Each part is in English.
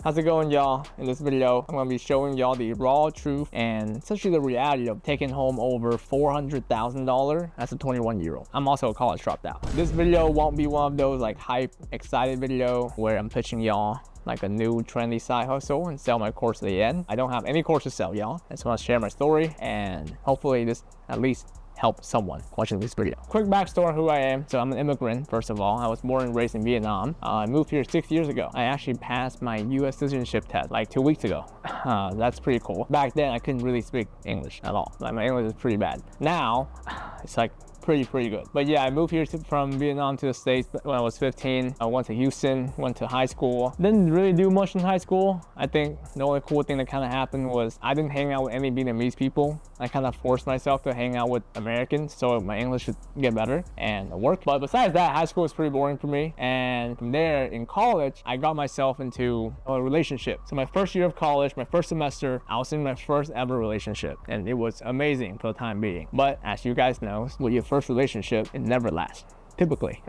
How's it going, y'all? In this video, I'm gonna be showing y'all the raw truth and essentially the reality of taking home over $400,000 as a 21-year-old. I'm also a college dropout. This video won't be one of those like hype, excited video where I'm pitching y'all like a new trendy side hustle and sell my course at the end. I don't have any course to sell, y'all. I just want to share my story and hopefully this at least help someone watching this video. Quick backstory on who I am. So I'm an immigrant, first of all. I was born and raised in Vietnam. I moved here 6 years ago. I actually passed my US citizenship test like 2 weeks ago. That's pretty cool. Back then, I couldn't really speak English at all. Like my English is pretty bad. Now, it's like pretty good. But yeah, I moved here from Vietnam to the States when I was 15. I went to Houston, went to high school. Didn't really do much in high school. I think the only cool thing that kind of happened was I didn't hang out with any Vietnamese people. I kind of forced myself to hang out with Americans so my English would get better and work. But besides that, high school was pretty boring for me. And from there, in college, I got myself into a relationship. So my first year of college, my first semester, I was in my first ever relationship. And it was amazing for the time being. But as you guys know, with your first relationship, it never lasts, typically.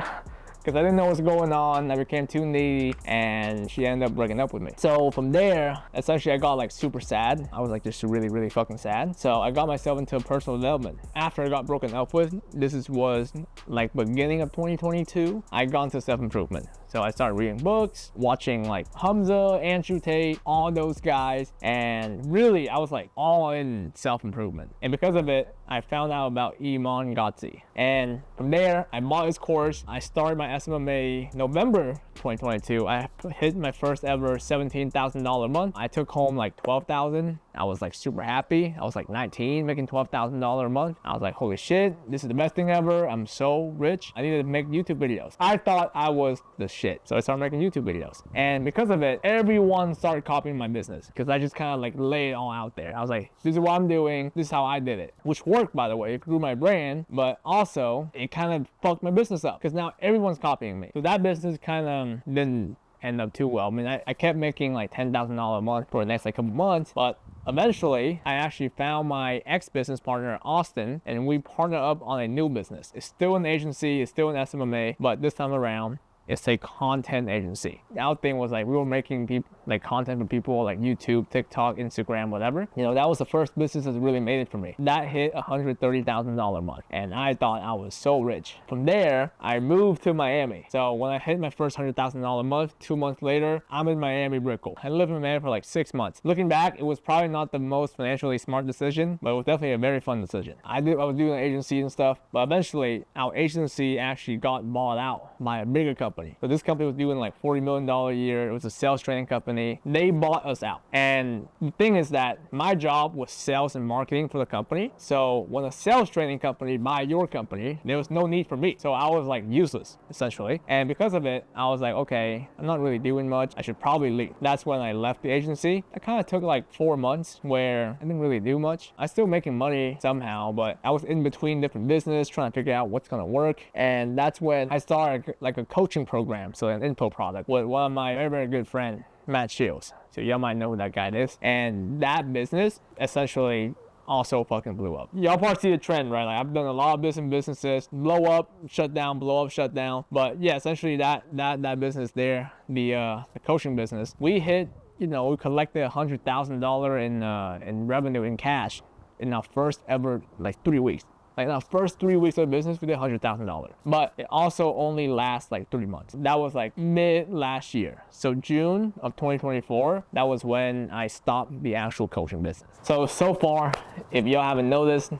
Because I didn't know what's going on. I became too needy and she ended up breaking up with me. So from there, essentially I got like super sad. I was like just really fucking sad. So I got myself into personal development. After I got broken up with, was like beginning of 2022, I got into self-improvement. So I started reading books, watching like Hamza, Andrew Tate, all those guys. And really, I was like all in self-improvement. And because of it, I found out about Iman Gadzhi. And from there, I bought his course. I started my SMMA November 2022. I hit my first ever $17,000 a month. I took home like $12,000. I was like super happy. I was like 19, making $12,000 a month. I was like, holy shit, this is the best thing ever. I'm so rich. I needed to make YouTube videos. I thought I was the shit. So I started making YouTube videos. And because of it, everyone started copying my business because I just kind of like laid it all out there. I was like, this is what I'm doing. This is how I did it, which worked, by the way. It grew my brand, but also it kind of fucked my business up because now everyone's copying me. So that business kind of didn't end up too well. I mean, I kept making like $10,000 a month for the next like couple months, but eventually I actually found my ex-business partner Austin and we partnered up on a new business. It's still an agency, it's still an SMMA, but this time around it's a content agency. The other thing was like we were making people like content for people like YouTube, TikTok, Instagram, whatever. You know, that was the first business that really made it for me. That hit $130,000 a month and I thought I was so rich. From there, I moved to Miami. So when I hit my first $100,000 a month, 2 months later, I'm in Miami Brickell. I lived in Miami for like 6 months. Looking back, it was probably not the most financially smart decision, but it was definitely a very fun decision. I was doing an agency and stuff, but eventually our agency actually got bought out by a bigger company. So this company was doing like $40 million a year. It was a sales training company. They bought us out. And the thing is that my job was sales and marketing for the company. So when a sales training company buy your company, there was no need for me. So I was like useless essentially. And because of it, I was like, okay, I'm not really doing much. I should probably leave. That's when I left the agency. I kind of took like 4 months where I didn't really do much. I was still making money somehow, but I was in between different business trying to figure out what's going to work. And that's when I started like a coaching program, so an info product with one of my very good friend, Matt Shields. So y'all might know who that guy is. And that business essentially also fucking blew up. Y'all probably see the trend, right? Like I've done a lot of businesses, blow up, shut down, blow up, shut down. But yeah, essentially that business there, the coaching business, we hit, you know, we collected $100,000 in revenue in cash in our first ever like 3 weeks. Like in our first 3 weeks of business, we did $100,000. But it also only lasts like 3 months. That was like mid last year. So June of 2024, that was when I stopped the actual coaching business. So far, if y'all haven't noticed,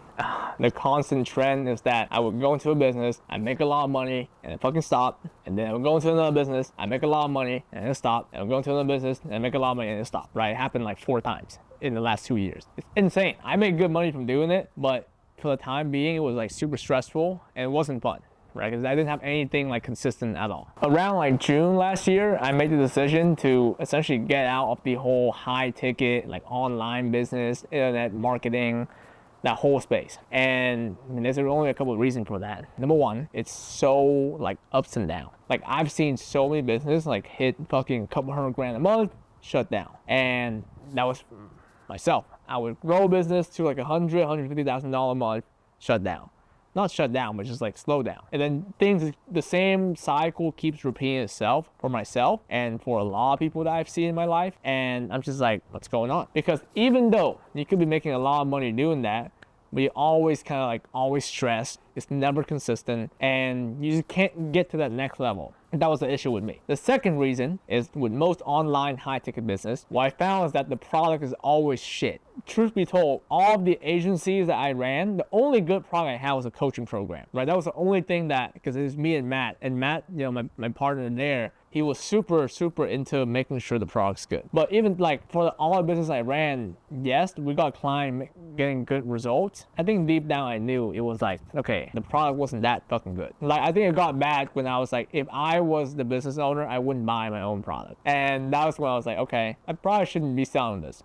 the constant trend is that I would go into a business, I make a lot of money, and it fucking stop. And then I would go into another business, I make a lot of money, and it stop. And I would go into another business, and I make a lot of money, and it stop. Right? It happened like 4 times in the last 2 years. It's insane. I make good money from doing it, but for the time being, it was like super stressful and it wasn't fun, right? Because I didn't have anything like consistent at all. Around like June last year, I made the decision to essentially get out of the whole high ticket, like online business, internet marketing, that whole space. And I mean, there's only a couple of reasons for that. Number one, it's so like ups and downs. Like I've seen so many businesses like hit fucking a couple $100,000 a month, shut down. And that was myself. I would grow a business to like $150,000 a month, shut down. not shut down, but just like slow down. And then the same cycle keeps repeating itself for myself and for a lot of people that I've seen in my life. And I'm just like, what's going on? Because even though you could be making a lot of money doing that, but you always kind of like always stress. It's never consistent, and you just can't get to that next level. That was the issue with me. The second reason is with most online high-ticket business, what I found is that the product is always shit. Truth be told, all of the agencies that I ran, the only good product I had was a coaching program, right? That was the only thing that, because it was me and Matt, you know, my partner there, he was super into making sure the product's good. But even like for all the business I ran, yes, we got a client getting good results. I think deep down I knew it was like, okay, the product wasn't that fucking good. Like I think it got bad when I was like, if I was the business owner, I wouldn't buy my own product. And that was when I was like, okay, I probably shouldn't be selling this.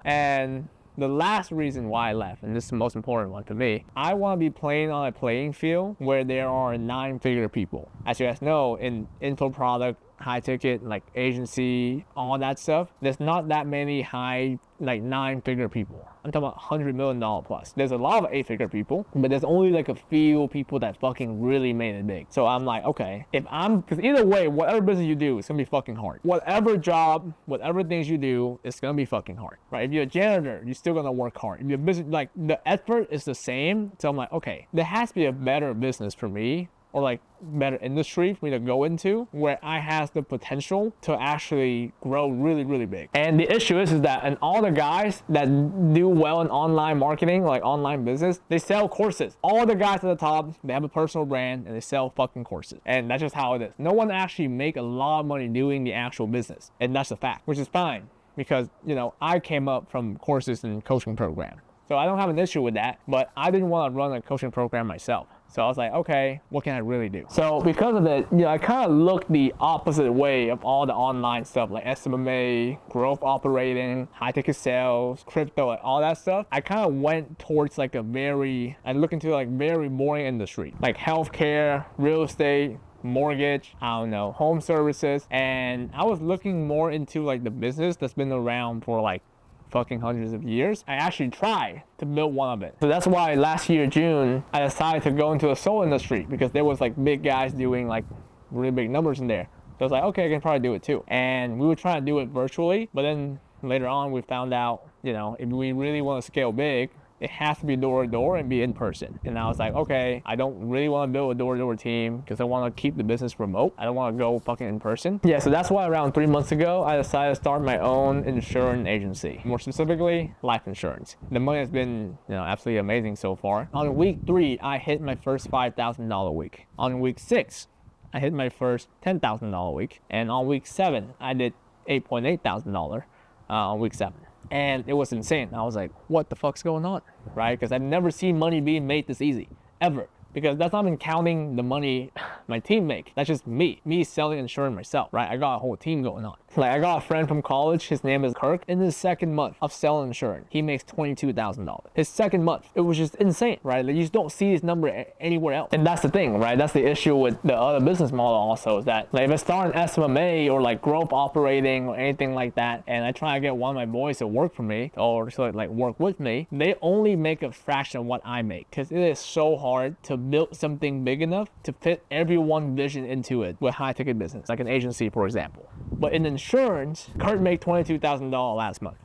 And the last reason why I left, and this is the most important one to me, I want to be playing on a playing field where there are 9-figure people. As you guys know, in info product, high ticket, like agency, all that stuff, there's not that many high, like 9-figure people. I'm talking about $100 million plus. There's a lot of 8-figure people, but there's only like a few people that fucking really made it big. So I'm like, okay, because either way, whatever business you do, it's gonna be fucking hard. Whatever job, whatever things you do, it's gonna be fucking hard, right? If you're a janitor, you're still gonna work hard. If you're business, like the effort is the same. So I'm like, okay, there has to be a better business for me, or like better industry for me to go into where I has the potential to actually grow really, really big. And the issue is that, and all the guys that do well in online marketing, like online business, they sell courses. All the guys at the top, they have a personal brand and they sell fucking courses. And that's just how it is. No one actually make a lot of money doing the actual business. And that's a fact, which is fine because, you know, I came up from courses and coaching program. So I don't have an issue with that, but I didn't want to run a coaching program myself. So I was like, okay, what can I really do? So because of that, you know, I kind of looked the opposite way of all the online stuff like SMMA, growth operating, high ticket sales, crypto, like all that stuff. I kind of went towards like I look into like very boring industry, like healthcare, real estate, mortgage, I don't know, home services. And I was looking more into like the business that's been around for like fucking hundreds of years. I actually tried to build one of it. So that's why last year, June, I decided to go into the soul industry because there was like big guys doing like really big numbers in there. So I was like, okay, I can probably do it too. And we were trying to do it virtually, but then later on we found out, you know, if we really want to scale big, it has to be door-to-door and be in person. And I was like, okay, I don't really want to build a door-to-door team because I want to keep the business remote. I don't want to go fucking in person. Yeah, so that's why around 3 months ago, I decided to start my own insurance agency. More specifically, life insurance. The money has been, you know, absolutely amazing so far. On week 3, I hit my first $5,000 week. On week 6, I hit my first $10,000 week. And on week 7, I did $8,800 on week 7. And it was insane. I was like, what the fuck's going on, right? Because I've never seen money being made this easy, ever. Because that's not even counting the money my team make. That's just me selling insurance myself, right? I got a whole team going on. Like I got a friend from college, his name is Kirk. In his second month of selling insurance, he makes $22,000. His second month, it was just insane, right? Like you just don't see this number anywhere else. And that's the thing, right? That's the issue with the other business model also is that like if I start an SMMA or like growth operating or anything like that, and I try to get one of my boys to work for me or to like work with me, they only make a fraction of what I make because it is so hard to build something big enough to fit everyone's vision into it with high ticket business, like an agency, for example. But in insurance, Kurt made $22,000 last month,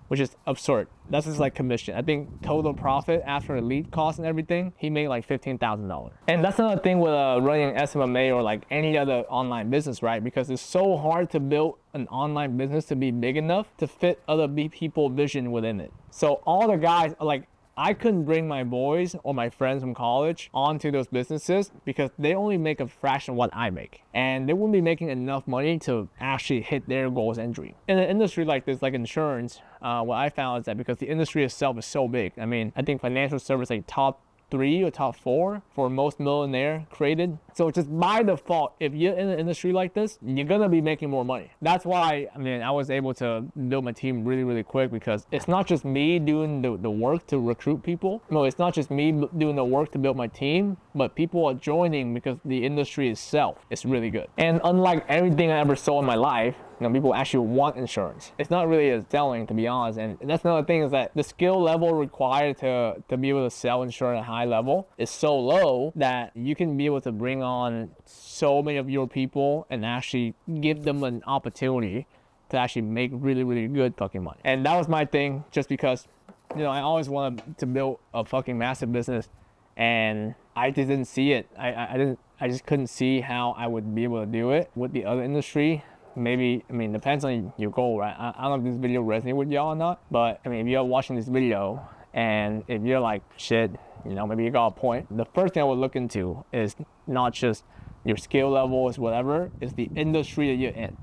which is absurd. That's just like commission. I think total profit after lead costs and everything, he made like $15,000. And that's another thing with running SMMA or like any other online business, right? Because it's so hard to build an online business to be big enough to fit other people's vision within it. So all the guys, like I couldn't bring my boys or my friends from college onto those businesses because they only make a fraction of what I make. And they wouldn't be making enough money to actually hit their goals and dream. In an industry like this, like insurance, what I found is that because the industry itself is so big, I mean, I think financial service like top 3 or top 4 for most millionaire created. So just by default, if you're in an industry like this, you're gonna be making more money. That's why, I mean, I was able to build my team really, really quick because it's not just me doing the work to recruit people. No, it's not just me doing the work to build my team. but people are joining because the industry itself is really good. And unlike everything I ever saw in my life, people actually want insurance. It's not really as selling, to be honest. And that's another thing, is that the skill level required to be able to sell insurance at a high level is so low that you can be able to bring on so many of your people and actually give them an opportunity to actually make really, really good fucking money. And that was my thing, just because, I always wanted to build a fucking massive business, and I just didn't see it. I just couldn't see how I would be able to do it with the other industry. Maybe, depends on your goal, right? I don't know if this video resonates with y'all or not, but if you're watching this video and if you're like, shit, maybe you got a point, the first thing I would look into is not just your skill levels, whatever, is the industry that you're in.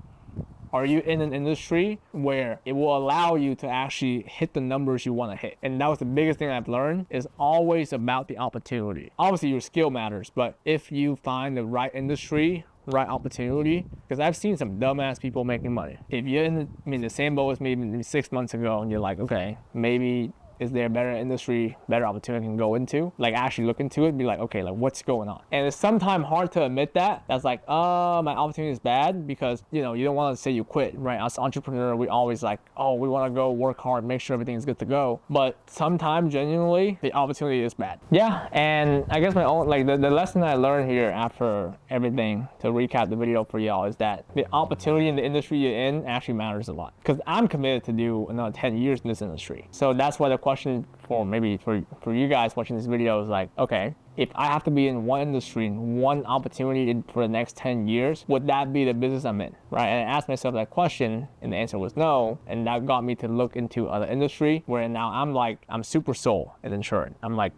Are you in an industry where it will allow you to actually hit the numbers you want to hit? And that was the biggest thing I've learned, is always about the opportunity. Obviously your skill matters, but if you find the right industry, right opportunity, because I've seen some dumbass people making money. If you're in the same boat as me maybe 6 months ago, and you're like, okay, maybe is there a better industry, better opportunity I can go into? Like, actually look into it, be like, okay, like what's going on? And it's sometimes hard to admit that. That's like, my opportunity is bad, because you don't want to say you quit, right? As entrepreneur, we always like, oh, we want to go work hard, make sure everything is good to go. But sometimes genuinely, the opportunity is bad. Yeah, and I guess my own, like the lesson I learned here after everything, to recap the video for y'all, is that the opportunity in the industry you're in actually matters a lot. Because I'm committed to do another 10 years in this industry. So that's why the question for maybe for you guys watching this video is like, okay, if I have to be in one industry, one opportunity for the next 10 years, would that be the business I'm in, right? And I asked myself that question, and the answer was no. And that got me to look into other industry, where now I'm super sold in insurance. I'm like,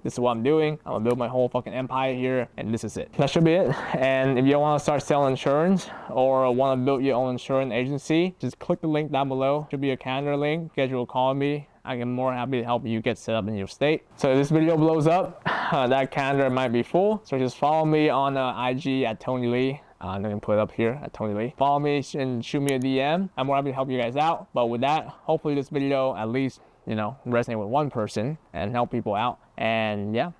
this is what I'm doing. I'm gonna build my whole fucking empire here, and this is it. That should be it. And if you want to start selling insurance or want to build your own insurance agency, just click the link down below. Should be a calendar link. Schedule a call with me. I am more happy to help you get set up in your state. So if this video blows up, that calendar might be full. So just follow me on IG at Tony Lee. I'm gonna put it up here at Tony Lee. Follow me and shoot me a DM. I'm more happy to help you guys out. But with that, hopefully this video at least resonate with one person and help people out. And yeah,